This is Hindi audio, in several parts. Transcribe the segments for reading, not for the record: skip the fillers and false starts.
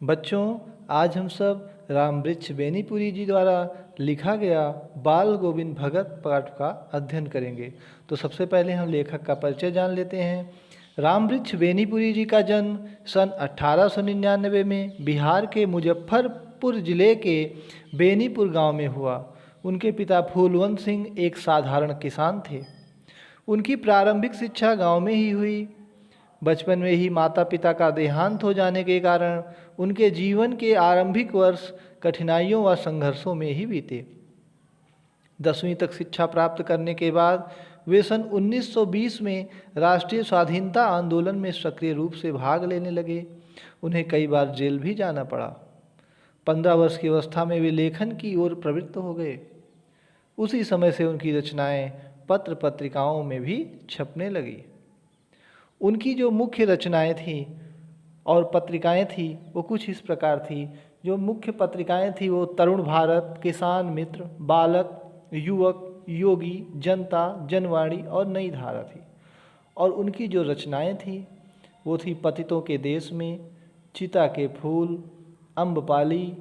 बच्चों, आज हम सब रामवृक्ष बेनीपुरी जी द्वारा लिखा गया बाल गोविंद भगत पाठ का अध्ययन करेंगे। तो सबसे पहले हम लेखक का परिचय जान लेते हैं। रामवृक्ष बेनीपुरी जी का जन्म सन 1899 में बिहार के मुजफ्फरपुर जिले के बेनीपुर गांव में हुआ। उनके पिता फूलवंत सिंह एक साधारण किसान थे। उनकी प्रारंभिक शिक्षा गांव में ही हुई। बचपन में ही माता पिता का देहांत हो जाने के कारण उनके जीवन के आरंभिक वर्ष कठिनाइयों व संघर्षों में ही बीते। 10वीं तक शिक्षा प्राप्त करने के बाद वे सन 1920 में राष्ट्रीय स्वाधीनता आंदोलन में सक्रिय रूप से भाग लेने लगे। उन्हें कई बार जेल भी जाना पड़ा। 15 वर्ष की अवस्था में वे लेखन की ओर प्रवृत्त हो गए। उसी समय से उनकी रचनाएं पत्र पत्रिकाओं में भी छपने लगी। उनकी जो मुख्य रचनाएं थीं और पत्रिकाएं थीं वो कुछ इस प्रकार थी। जो मुख्य पत्रिकाएं थीं वो तरुण भारत, किसान मित्र, बालक, युवक, योगी, जनता, जनवाणी और नई धारा थी। और उनकी जो रचनाएं थीं वो थी पतितों के देश में, चिता के फूल, अम्बपाली,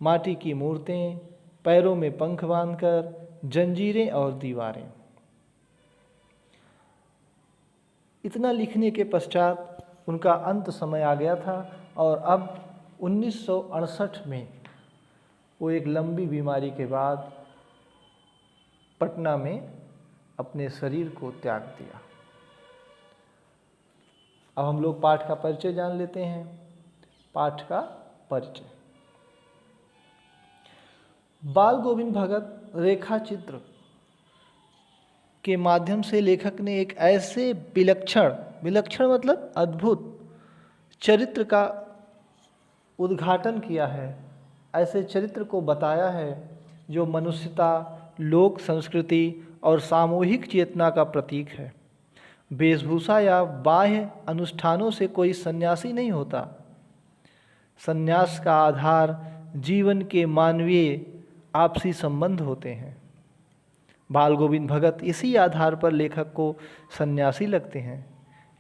माटी की मूर्तें, पैरों में पंख बांधकर, जंजीरें और दीवारें। इतना लिखने के पश्चात उनका अंत समय आ गया था और अब 1968 में वो एक लंबी बीमारी के बाद पटना में अपने शरीर को त्याग दिया। अब हम लोग पाठ का परिचय जान लेते हैं। पाठ का परिचय। बाल गोविंद भगत रेखा चित्र के माध्यम से लेखक ने एक ऐसे विलक्षण मतलब अद्भुत चरित्र का उद्घाटन किया है। ऐसे चरित्र को बताया है जो मनुष्यता, लोक संस्कृति और सामूहिक चेतना का प्रतीक है। वेशभूषा या बाह्य अनुष्ठानों से कोई सन्यासी नहीं होता। सन्यास का आधार जीवन के मानवीय आपसी संबंध होते हैं। बाल गोविंद भगत इसी आधार पर लेखक को सन्यासी लगते हैं।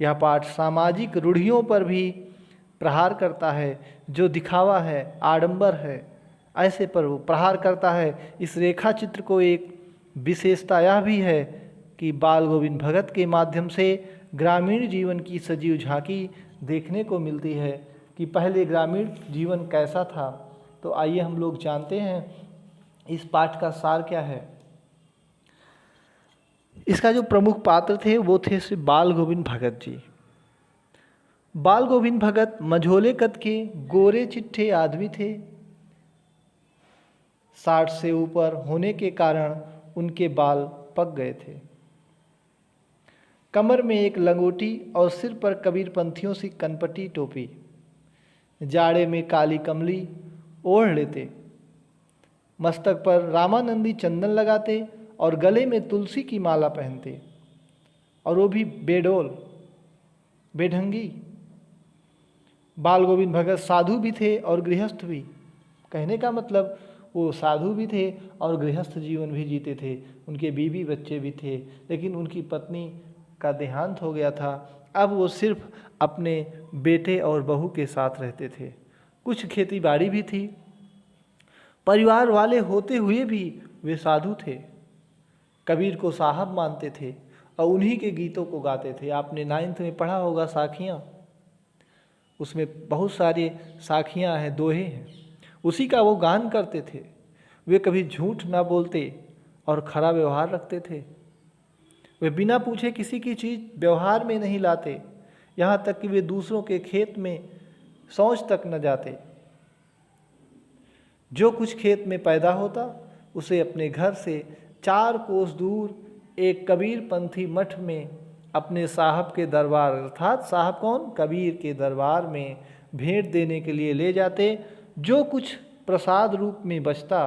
यह पाठ सामाजिक रूढ़ियों पर भी प्रहार करता है। जो दिखावा है, आडंबर है, ऐसे पर वो प्रहार करता है। इस रेखा चित्र को एक विशेषता यह भी है कि बाल गोविंद भगत के माध्यम से ग्रामीण जीवन की सजीव झांकी देखने को मिलती है कि पहले ग्रामीण जीवन कैसा था। तो आइए हम लोग जानते हैं इस पाठ का सार क्या है। इसका जो प्रमुख पात्र थे वो थे श्री बाल गोविंद भगत जी। बाल गोविंद भगत मझोले कद के गोरे चिट्ठे आदमी थे। 60 से ऊपर होने के कारण उनके बाल पक गए थे। कमर में एक लंगोटी और सिर पर कबीरपंथियों सी कनपटी टोपी। जाड़े में काली कमली ओढ़ लेते। मस्तक पर रामानंदी चंदन लगाते और गले में तुलसी की माला पहनते, और वो भी बेडोल, बेढंगी। बाल गोविंद भगत साधु भी थे और गृहस्थ भी। कहने का मतलब वो साधु भी थे और गृहस्थ जीवन भी जीते थे। उनके बीवी बच्चे भी थे, लेकिन उनकी पत्नी का देहांत हो गया था। अब वो सिर्फ अपने बेटे और बहू के साथ रहते थे। कुछ खेती बाड़ी भी थी। परिवार वाले होते हुए भी वे साधु थे। कबीर को साहब मानते थे और उन्हीं के गीतों को गाते थे। आपने 9th में पढ़ा होगा साखियाँ, उसमें बहुत सारी साखियाँ हैं, दोहे हैं, उसी का वो गान करते थे। वे कभी झूठ ना बोलते और खरा व्यवहार रखते थे। वे बिना पूछे किसी की चीज़ व्यवहार में नहीं लाते, यहाँ तक कि वे दूसरों के खेत में शौच तक न जाते। जो कुछ खेत में पैदा होता उसे अपने घर से 4 कोस दूर एक कबीरपंथी मठ में अपने साहब के दरबार, अर्थात साहब कौन, कबीर के दरबार में भेंट देने के लिए ले जाते। जो कुछ प्रसाद रूप में बचता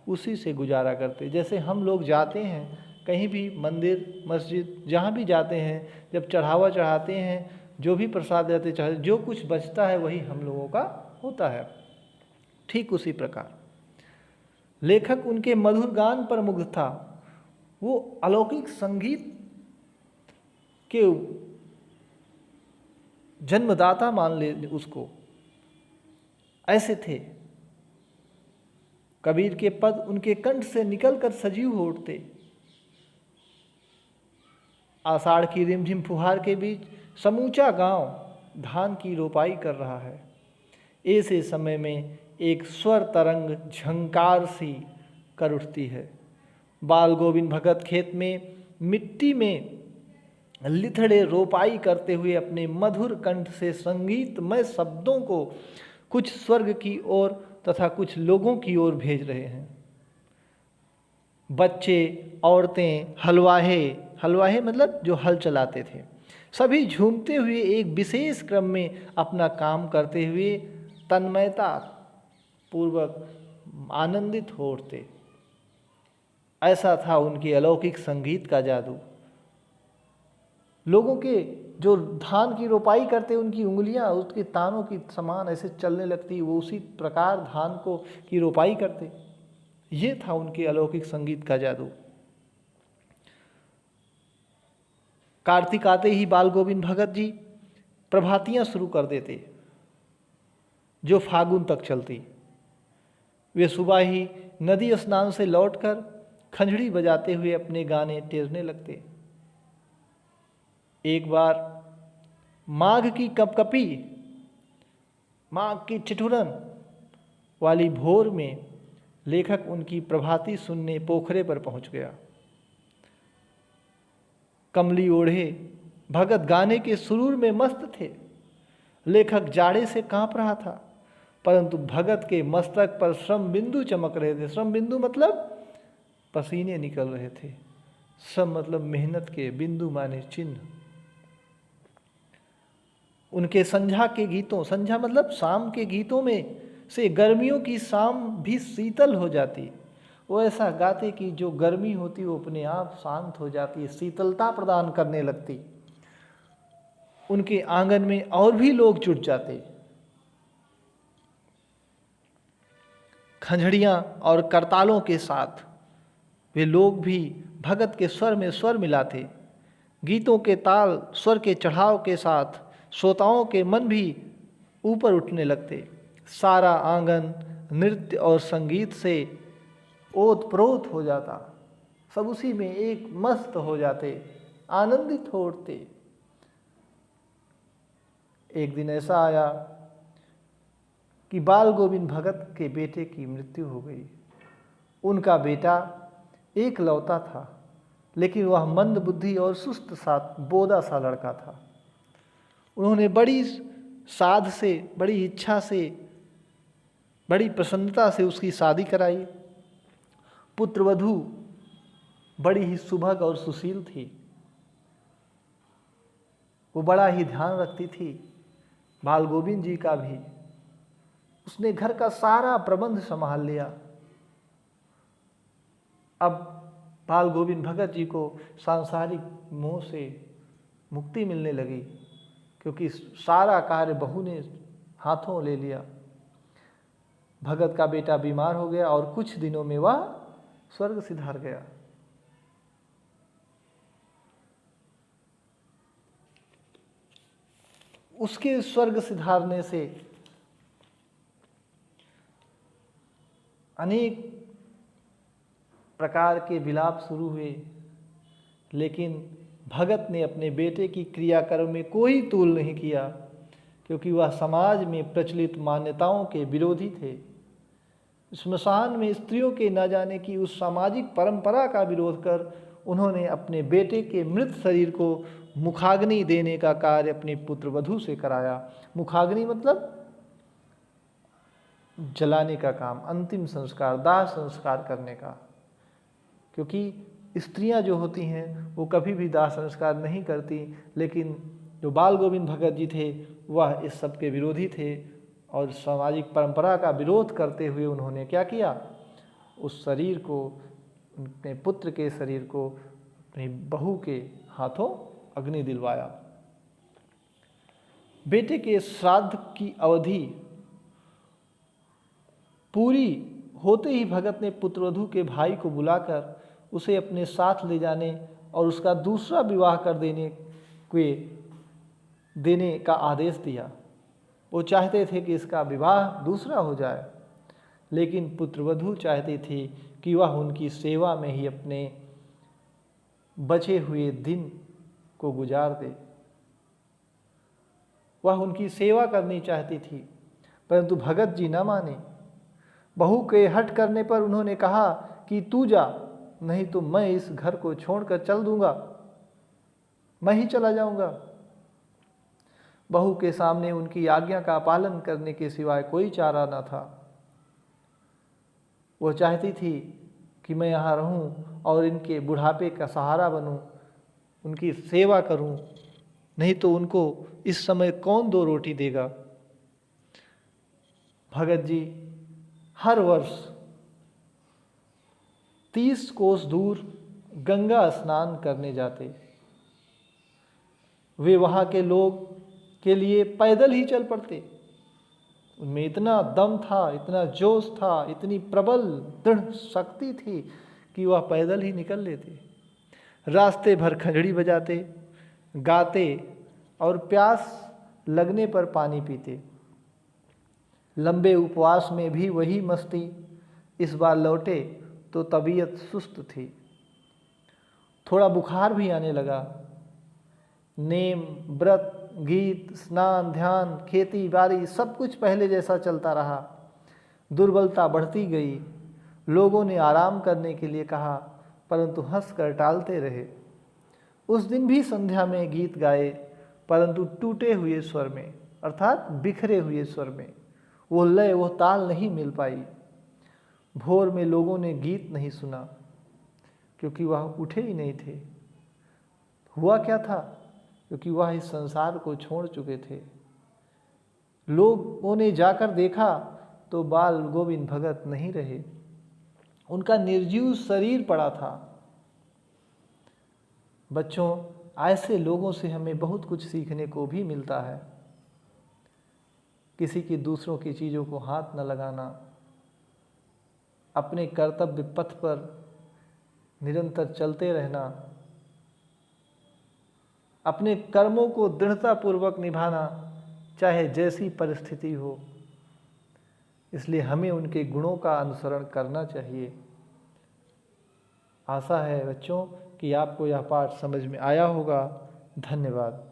उसी से गुजारा करते। जैसे हम लोग जाते हैं कहीं भी, मंदिर मस्जिद जहाँ भी जाते हैं, जब चढ़ावा चढ़ाते हैं, जो भी प्रसाद देते चाहे, जो कुछ बचता है वही हम लोगों का होता है। ठीक उसी प्रकार लेखक उनके मधुर गान पर मुग्ध था। वो अलौकिक संगीत के जन्मदाता मान ले उसको। ऐसे थे। कबीर के पद उनके कंठ से निकलकर सजीव हो उठते। आषाढ़ की रिमझिम फुहार के बीच समूचा गांव धान की रोपाई कर रहा है। ऐसे समय में एक स्वर तरंग झंकार सी कर उठती है। बाल गोविंद भगत खेत में मिट्टी में लिथड़े रोपाई करते हुए अपने मधुर कंठ से संगीतमय शब्दों को कुछ स्वर्ग की ओर तथा कुछ लोगों की ओर भेज रहे हैं। बच्चे, औरतें, हलवाहे, हलवाहे मतलब जो हल चलाते थे, सभी झूमते हुए एक विशेष क्रम में अपना काम करते हुए तन्मयता पूर्वक आनंदित हो उठते। ऐसा था उनके अलौकिक संगीत का जादू। लोगों के जो धान की रोपाई करते उनकी उंगलियां उसके तानों की समान ऐसे चलने लगती, वो उसी प्रकार धान को की रोपाई करते। ये था उनके अलौकिक संगीत का जादू। कार्तिक आते ही बाल गोविंद भगत जी प्रभातियां शुरू कर देते जो फागुन तक चलती। वे सुबह ही नदी स्नान से लौटकर खंजड़ी बजाते हुए अपने गाने टेरने लगते। एक बार माघ की कपकपी, माघ की ठिठुरन वाली भोर में लेखक उनकी प्रभाती सुनने पोखरे पर पहुंच गया। कमली ओढ़े भगत गाने के सुरूर में मस्त थे। लेखक जाड़े से कांप रहा था, परंतु भगत के मस्तक पर श्रम बिंदु चमक रहे थे। श्रम बिंदु मतलब पसीने निकल रहे थे। श्रम मतलब मेहनत के, बिंदु माने चिन्ह। उनके संध्या के गीतों, संध्या मतलब शाम के गीतों में से गर्मियों की शाम भी शीतल हो जाती। वो ऐसा गाते कि जो गर्मी होती वो अपने आप शांत हो जाती, शीतलता प्रदान करने लगती। उनके आंगन में और भी लोग जुट जाते। खंजड़ियाँ और करतालों के साथ वे लोग भी भगत के स्वर में स्वर मिलाते। गीतों के ताल स्वर के चढ़ाव के साथ श्रोताओं के मन भी ऊपर उठने लगते। सारा आंगन नृत्य और संगीत से ओत-प्रोत हो जाता। सब उसी में एक मस्त हो जाते, आनंदित हो उठते। एक दिन ऐसा आया कि बाल गोविंद भगत के बेटे की मृत्यु हो गई। उनका बेटा एक लौता था, लेकिन वह मंद बुद्धि और सुस्त सा बोदा सा लड़का था। उन्होंने बड़ी साध से, बड़ी इच्छा से, बड़ी प्रसन्नता से उसकी शादी कराई। पुत्रवधू बड़ी ही सुभग और सुशील थी। वो बड़ा ही ध्यान रखती थी बाल गोविंद जी का भी। उसने घर का सारा प्रबंध संभाल लिया। अब बाल गोविंद भगत जी को सांसारिक मोह से मुक्ति मिलने लगी, क्योंकि सारा कार्य बहू ने हाथों ले लिया। भगत का बेटा बीमार हो गया और कुछ दिनों में वह स्वर्ग सिधार गया। उसके स्वर्ग सिधारने से अनेक प्रकार के विलाप शुरू हुए, लेकिन भगत ने अपने बेटे की क्रियाकर्म में कोई तूल नहीं किया, क्योंकि वह समाज में प्रचलित मान्यताओं के विरोधी थे। श्मशान में स्त्रियों के न जाने की उस सामाजिक परंपरा का विरोध कर उन्होंने अपने बेटे के मृत शरीर को मुखाग्नि देने का कार्य अपनी पुत्रवधू से कराया। मुखाग्नि मतलब जलाने का काम, अंतिम संस्कार, दाह संस्कार करने का। क्योंकि स्त्रियां जो होती हैं वो कभी भी दाह संस्कार नहीं करती, लेकिन जो बाल गोविंद भगत जी थे वह इस सब के विरोधी थे और सामाजिक परंपरा का विरोध करते हुए उन्होंने क्या किया, उस शरीर को, अपने पुत्र के शरीर को अपनी बहू के हाथों अग्नि दिलवाया। बेटे के श्राद्ध की अवधि पूरी होते ही भगत ने पुत्रवधू के भाई को बुलाकर उसे अपने साथ ले जाने और उसका दूसरा विवाह कर देने का आदेश दिया। वो चाहते थे कि इसका विवाह दूसरा हो जाए, लेकिन पुत्रवधू चाहती थी कि वह उनकी सेवा में ही अपने बचे हुए दिन को गुजार दे। वह उनकी सेवा करनी चाहती थी, परंतु भगत जी न माने। बहू के हट करने पर उन्होंने कहा कि तू जा, नहीं तो मैं इस घर को छोड़कर चल दूंगा, मैं ही चला जाऊंगा। बहू के सामने उनकी आज्ञा का पालन करने के सिवाय कोई चारा न था। वो चाहती थी कि मैं यहाँ रहूं और इनके बुढ़ापे का सहारा बनूं, उनकी सेवा करूं, नहीं तो उनको इस समय कौन दो रोटी देगा। भगत जी हर वर्ष 30 कोस दूर गंगा स्नान करने जाते। वे वहाँ के लोग के लिए पैदल ही चल पड़ते। उनमें इतना दम था, इतना जोश था, इतनी प्रबल दृढ़ शक्ति थी कि वह पैदल ही निकल लेते। रास्ते भर खंजड़ी बजाते, गाते और प्यास लगने पर पानी पीते। लंबे उपवास में भी वही मस्ती। इस बार लौटे तो तबीयत सुस्त थी, थोड़ा बुखार भी आने लगा। नेम, व्रत, गीत, स्नान, ध्यान, खेती बाड़ी सब कुछ पहले जैसा चलता रहा। दुर्बलता बढ़ती गई। लोगों ने आराम करने के लिए कहा, परंतु हंसकर टालते रहे। उस दिन भी संध्या में गीत गाए, परंतु टूटे हुए स्वर में, अर्थात बिखरे हुए स्वर में। वो लय, वो ताल नहीं मिल पाई। भोर में लोगों ने गीत नहीं सुना, क्योंकि वह उठे ही नहीं थे। हुआ क्या था? क्योंकि वह इस संसार को छोड़ चुके थे। लोगों ने जाकर देखा तो बाल गोविंद भगत नहीं रहे, उनका निर्जीव शरीर पड़ा था। बच्चों, ऐसे लोगों से हमें बहुत कुछ सीखने को भी मिलता है। किसी की दूसरों की चीज़ों को हाथ न लगाना, अपने कर्तव्य पथ पर निरंतर चलते रहना, अपने कर्मों को दृढ़तापूर्वक निभाना, चाहे जैसी परिस्थिति हो। इसलिए हमें उनके गुणों का अनुसरण करना चाहिए। आशा है बच्चों कि आपको यह पाठ समझ में आया होगा। धन्यवाद।